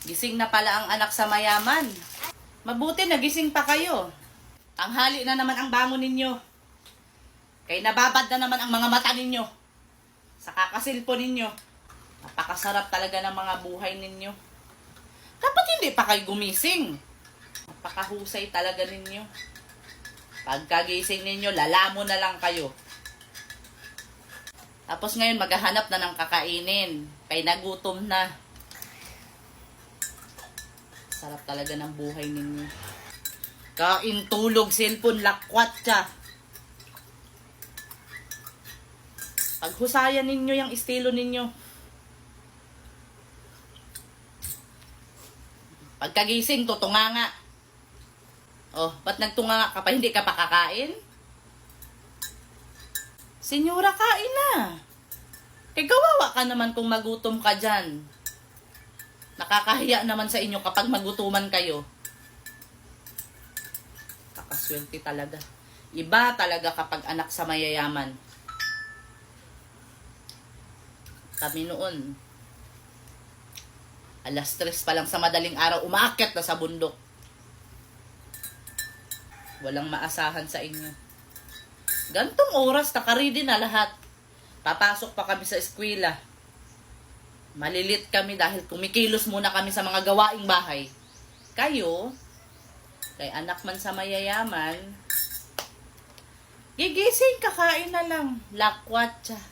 Gising na pala ang anak sa mayaman. Mabuti nagising pa kayo. Tanghali na naman ang bangon ninyo. Kay nababad na naman ang mga mata ninyo. Sa kakasilpo ninyo. Napakasarap talaga ng mga buhay ninyo. Dapat hindi pa kayo gumising. Napakahusay talaga ninyo. Pagkagising ninyo, lalamo na lang kayo. Tapos ngayon, maghahanap na ng kakainin. Kay nagutom na. Sarap talaga ng buhay ninyo. Kain, tulog, cellphone, lakwatsa. Paghusayan ninyo yung estilo ninyo. Pagkagising, tutunganga. Oh, ba't nagtunganga ka pa? Hindi ka pa kakain? Senyora, kain na. Eh, kawawa ka naman kung magutom ka dyan. Nakakahiya naman sa inyo kapag magutuman kayo. Kakaswerte talaga. Iba talaga kapag anak sa mayayaman. Kami noon, alas 3 pa lang sa madaling araw, umaakyat na sa bundok. Walang maasahan sa inyo. Gantong oras, nakaready na lahat. Papasok pa kami sa eskwela. Malilit kami dahil kumikilos muna kami sa mga gawaing bahay. Kayo, kay anak man sa mayayaman, gigising, kakain na lang. Lakwatsa.